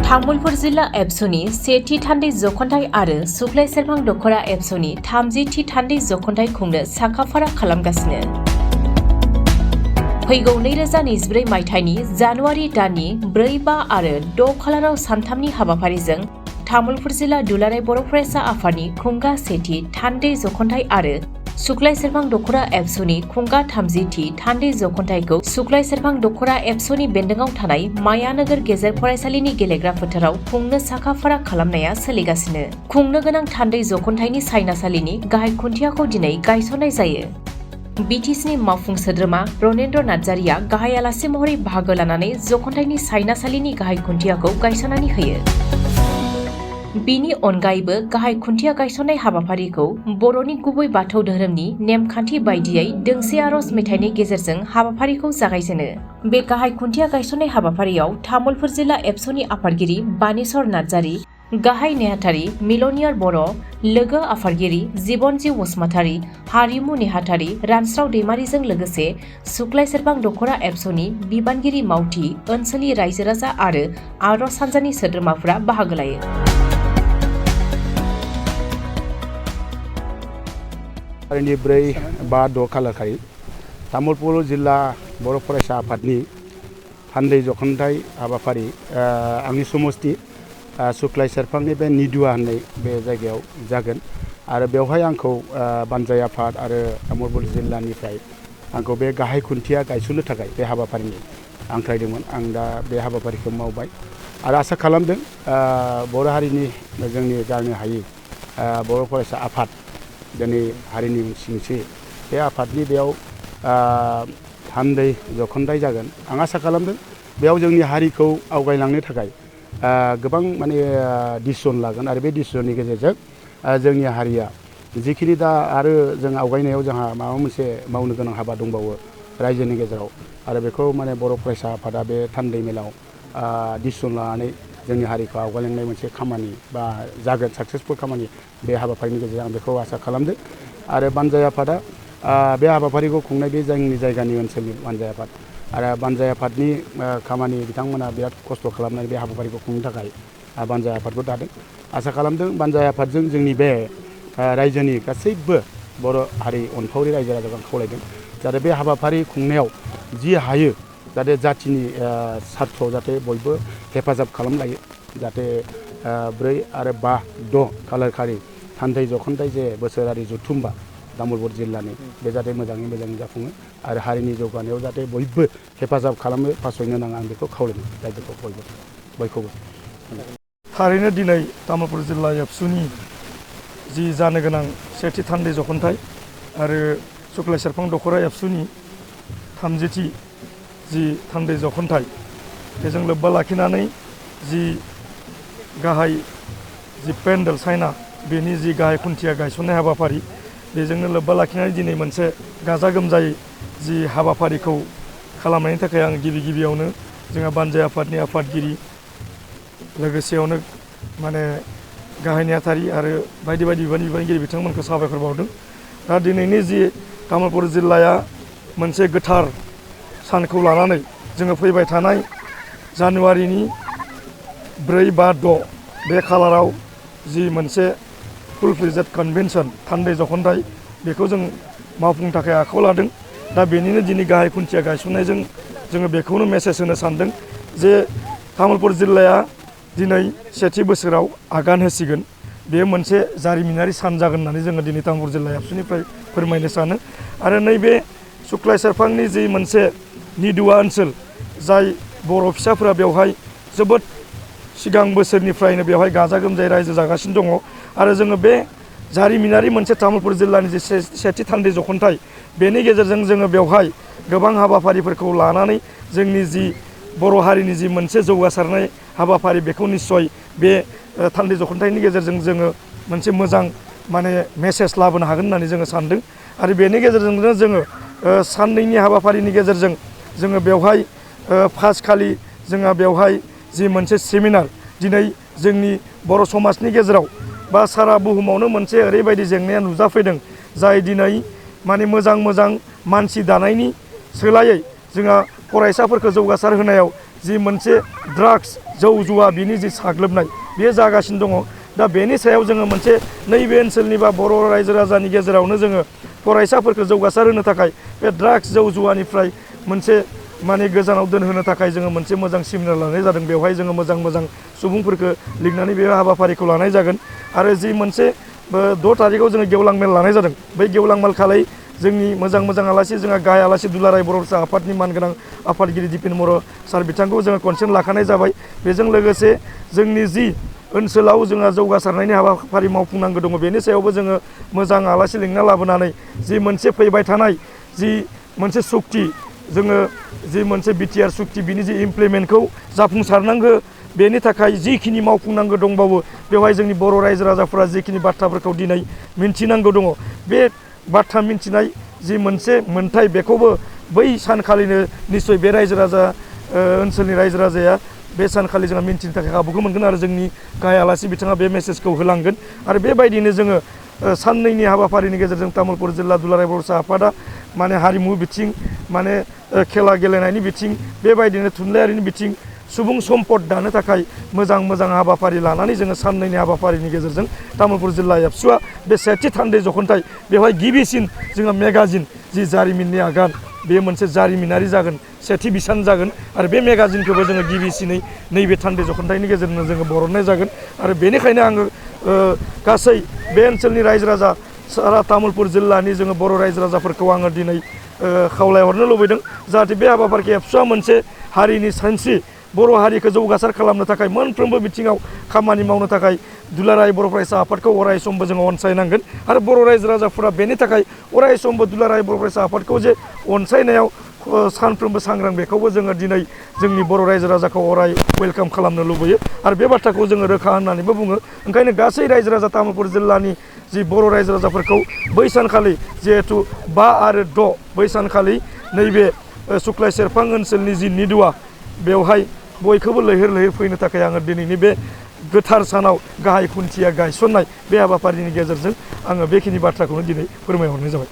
तामुलपुर जिल्ला एबसुनि सेथि थान्दै जख'न्थाइ आरो सुक्लाय सेरफां दख'रा एबसुनि 30थि थान्दै जख'न्थाइ खुंनो साखाफारा खालामगासिनो। फैगौ 2024 मायथाइनि जानुवारि दाननि 4, 5 आरो 6 खालाराव सानथामनि हाबाफारिजों तामुलपुर जिल्ला दुलाराय बर' फरायसा आफादनि खुंगा सेथि थान्दै जख'न्थाइ आरो सुक्लाय सेरफां दख'रा एबसुनि खुंगा 30थि थान्दै जख'न्थाइखौ सुक्लाय सेरफां दख'रा एबसुनि बेन्दोंआव थानाय मायानोगोर गेजेर फरायसालिनि गेलेग्रा फोथाराव खुंनो साखाफारा खालामनाया सोलिगासिनो। खुंनो गोनां थान्दै जख'न्थाइनि सायनासालिनि गाहाय खुन्थियाखौ दिनै गायसननाय जायो। बिटिसिनि मावफुं सोद्रोमा रनेन्द्र नार्जारिया गाहाय आलासि महरै बाहागो लानानै जख'न्थाइनि सायनासालिनि गाहाय खुन्थियाखौ गायसननानै होयो। बिनि अनगायैबो गाहाय खुन्थिया गायसननाय हाबाफारिखौ बर'नि गुबै बाथौ धोरोमनि नेमखान्थि बायदियै दोंसे आरज मेथाइनि गेजेरजों हाबाफारिखौ जागायजेनो। बे गाहाय खुन्थिया गायसननाय हाबाफारियाव तामुलपुर जिल्ला एबसुनि आफादगिरि बानेश्वर नार्जारि, गाहाय नेहाथारि मिलनियार बर', लोगो आफादगिरि जिबनजिउ बसुमतारि, हारिमु नेहाथारि रानस्राव दैमारिजों लोगोसे सुक्लाय सेरफां दख'रा एबसुनि बिबानगिरि मावथि, ओनसोलनि रायजो राजा आरो आरज हान्जानि सोद्रोमाफोरा बाहागो लायो। थारिखनि 4, 5, 6 खालारखालि तामुलपुर जिल्ला बर' फरायसा आफादनि थान्दै जख'न्थाइ हाबाफारि आंनि समस्ति सुक्लाय सेरफांनि बे निदुवा होननाय बे जायगायाव जागोन आरो बेवहाय आंखौ बानजाय आफाद आरो तामुलपुर जिल्लानिफ्राय आंखौ बे गाहाय खुन्थिया गायसननो थाखाय बे हाबाफारिनि हांख्रायदोंमोन। आं दा बे हाबाफारिखौ मावबाय आरो आसा खालामदों बर' हारिनि जोंनि गारनो हायि बर' फरायसा आफाद दिनै हारिनि सिनस्रि बे आफादनि बेयाव थान्दै जख'न्थाइ जागोन। आं आसा खालामदों बेयाव जोंनि हारिखौ आवगायलांनो थाखाय गोबां माने डिसिसन लागोन आरो बे डिसिसननि गेजेरजों जोंनि हारिया जिखिनि दा आरो जों आवगायनायाव जोंहा माबा मोनसे मावनो गोनां हाबा दंबावो रायजोनि गेजेराव आरो बेखौ माने बर' फरायसा आफादा बे थान्दै मेलाव डिसिसन लानानै जोंनि हारिखौ आवगायलांनाय मोनसे खामानि बा जागोन साक्सेसफुल खामानि बे हाबाफारिनि गेजेरजों आं बेखौ आसा खालामदों। आरो बानजाय आफादा बे हाबाफारिखौ खुंनाय बे जोंनि जायगानि ओनसोलनि बानजाय आफाद आरो बानजाय आफादनि खामानि बिथांमोना बिराद खस्थ' खालामनानै बे हाबाफारिखौ खुंनो थाखाय बानजाय आफादखौ दादों। आसा खालामदों बानजाय आफादजों जोंनि बे रायजोनि गासैबो बर' हारि अनफावरि रायजो राजाखौ खावलायदों जाहाथे बे हाबाफारि खुंनायाव जि हायो जाहाथे जाथिनि सार्थ'आव जाहाथे बयबो हेफाजाब खालामलायो जाहाथे 4 आरो 5, 6 खालारखालि थान्दै जख'न्थाइ जे बोसोरारि जथुम्बा तामुलपुर जिल्लानि बे जाहाथे मोजाङै मोजां जाफुङो आरो हारिनि जौगानायाव जाहाथे बयबो हेफाजाब खालामनो फासयनो नाङा आं बेखौ खावलायदों रायजोखौ बयखौबो। थारैनो दिनै तामुलपुर जिल्ला एबसुनि जि जानो गोनां सेथि थान्दै जख'न्थाइ आरो सुक्लाय सेरफां दख'रा एबसुनि 30थि जि थान्दै जख'न्थाइ बेजों लोब्बा लाखिनानै जि गाहाय जि पेन्डेल सायना बेनि जि गाहाय खुन्थिया गायसननाय हाबाफारि बेजोंनो लोब्बा लाखिनानै दिनै मोनसे गाजा गोमजायै जि हाबाफारिखौ खालामनायनि थाखाय आं गिबियावनो जोंहा बानजाय आफादनि आफादगिरि लोगोसेयावनो माने गाहाय नेहाथारि आरो बायदि बिबानगिरि बिथांमोनखौ साबायखर बावदों। दा दिनैनि जि तामुलपुर जिल्लाया मोनसे गोथार सानखौ लानानै जोङो फैबाय थानाय जानुवारिनि 4, 5, 6 बे खालाराव जि मोनसे फुल फ्लेजेड कनभेनसन थान्दै जख'न्थाइ बेखौ जों मावफुंनो थाखाय आखायाव लादों। दा बेनिनो दिनै गाहाय खुन्थिया गायसननायजों जोङो बेखौनो मेसेज होनो सानदों जे तामुलपुर जिल्लाया दिनै सेथि बोसोराव आगान होसिगोन। बेयो मोनसे जारिमिनारि सान जागोन होननानै जोङो दिनै तामुलपुर जिल्ला एबसुनिफ्राय फोरमायनो सानो। आरो नैबे सुक्लाय सेरफांनि जि मोनसे निदुवा ओनसोल जाय बर' फिसाफोरा बेवहाय जोबोद सिगां बोसोरनिफ्रायनो बेवहाय गाजा गोमजायै रायजो जागासिनो दङ आरो जोङो बे जारिमिनारि मोनसे तामुलपुर जिल्लानि जि सेथि थान्दै जख'न्थाइ बेनि गेजेरजों जोङो बेवहाय गोबां हाबाफारिफोरखौ लानानै जोंनि जि बर' हारिनि जि मोनसे जौगासारनाय हाबाफारि बेखौ निस्सय बे थान्दै जख'न्थाइनि गेजेरजों जोङो मोनसे मोजां माने मेसेज लाबोनो हागोन होननानै जोङो सानदों। आरो बेनि गेजेरजोंनो जोङो साननैनि हाबाफारिनि गेजेरजों जोङो बेवहाय फार्स्ट खालि जोंहा बेवहाय जि मोनसे सेमिनार दिनै जोंनि बर' समाजनि गेजेराव बा सारा बुहुमावनो मोनसे ओरैबायदि जेंनाया नुजाफैदों जाय दिनै माने मोजां मानसि दानायनि सोलायै जोंहा फरायसाफोरखौ जौगासार होनायाव जि मोनसे ड्राग्स जौ जुवा बिनि जि साग्लोबनाय बेयो जागासिनो दङ। दा बेनि सायाव जोङो मोनसे नैबे ओनसोलनि बा बर' रायजो राजानि गेजेरावनो जोङो फरायसाफोरखौ जौगासार होनो थाखाय बे ड्राग्स जौ जुवानिफ्राय मोनसे माने गोजानाव दोनहोनो थाखाय जोङो मोनसे मोजां सेमिनार लानाय जादों। बेवहाय जोङो मोजां सुबुंफोरखौ लिंनानै बे हाबाफारिखौ लानाय जागोन। आरो जि मोनसे 6 थारिखआव जोङो गेवलां मेल लानाय जादों। बै गेवलां मेल खालि जोंनि मोजां आलासि जोंहा गाहाय आलासि दुलाराय बर' फरायसा आफादनि मानगोनां आफादगिरि दिपेन बर' सार बिथांखौ जोङो कनसेन्ट लाखानाय जाबाय। बेजों लोगोसे जोंनि जि ओनसोलाव जोंहा जौगासारनायनि हाबाफारि मावफुंनांगौ दङ बेनि सायावबो जोङो मोजां आलासि लिंना लाबोनानै जि मोनसे फैबाय थानाय जि मोनसे सुक्ति जोङो जि मोनसे बिटिआर सुक्ति बिनि जि इमप्लिमेन्टखौ जाफुंसारनांगौ बेनि थाखाय जिखिनि मावफुंनांगौ दंबावो बेवहाय जोंनि बर' रायजो राजाफोरा जिखिनि बाथ्राफोरखौ दिनै मिन्थिनांगौ दङ बे बाथ्रा मिन्थिनाय जि मोनसे मोन्थाय बेखौबो बै सानखालिनो निस्सय बे रायजो राजा ओनसोलनि रायजो राजाया बे सानखालि जोंहा मिन्थिनो थाखाय खाबुखौ मोनगोन आरो जोंनि गाहाय आलासि बिथाङा बे मेसेजखौ होलांगोन। आरो बेबायदिनो जोङो साननैनि हाबाफारिनि गेजेरजों तामुलपुर जिल्ला दुलाराय बर' फरायसा आफादा माने हारिमु बिथिं माने खेला गेलेनायनि बिथिं बेबायदिनो थुनलाइयारिनि बिथिं सुबुं सम्पद दानो थाखाय मोजां हाबाफारि लानानै जोङो साननैनि हाबाफारिनि गेजेरजों तामुलपुर जिल्ला एबसुआ बे सेथि थान्दै जख'न्थाइ बेवहाय गिबिसिन जोङो मेगाजिन जि जारिमिननि आगान बे मोनसे जारिमिनारि जागोन सेथि बिसान जागोन। आरो बे मेगाजिनखौबो जोङो गिबिसिनै नैबे थान्दै जख'न्थाइनि गेजेरजों जोङो बरननाय जागोन। आरो बेनिखायनो आङो गासै बे ओनसोलनि रायजो राजा सारा तामुलपुर जिल्लानि जोङो बर' रायजो राजाफोरखौ आङो दिनै खावलायहरनो लुबैदों जाहाथे बे हाबाफारिखौ एबसुआ मोनसे हारिनि सानस्रि बर' हारिखौ जौगासार खालामनो थाखाय मोनफ्रोमबो बिथिङाव खामानि मावनो थाखाय दुलाराय बर' फरायसा आफादखौ अराय समबो जोङो अनसायनांगोन। आरो बर' रायजो राजाफोरा बेनि थाखाय अराय समबो दुलाराय बर' फरायसा आफादखौ जे अनसायनायाव सानफ्रोमबो सांग्रां बेखौबो जोङो दिनै जोंनि बर' रायजो राजाखौ अराय वेलकाम खालामनो लुबैयो। आरो बे बाथ्राखौ जोङो रोखा होननानैबो बुङो। ओंखायनो गासै रायजो राजा तामुलपुर जिल्लानि जि बर' रायजो राजाफोरखौ बै सानखालि जिहेथु 5 आरो 6 बै सानखालि नैबे सुक्लाय सेरफां ओनसोलनि जि निदुवा बेवहाय बयखौबो लैहोर फैनो थाखाय आङो दिनैनि बे गोथार सानाव गाहाय खुन्थिया गायसननाय बे हाबाफारिनि गेजेरजों आङो बेखिनि बाथ्राखौनो दिनै फोरमायहरनाय जाबाय।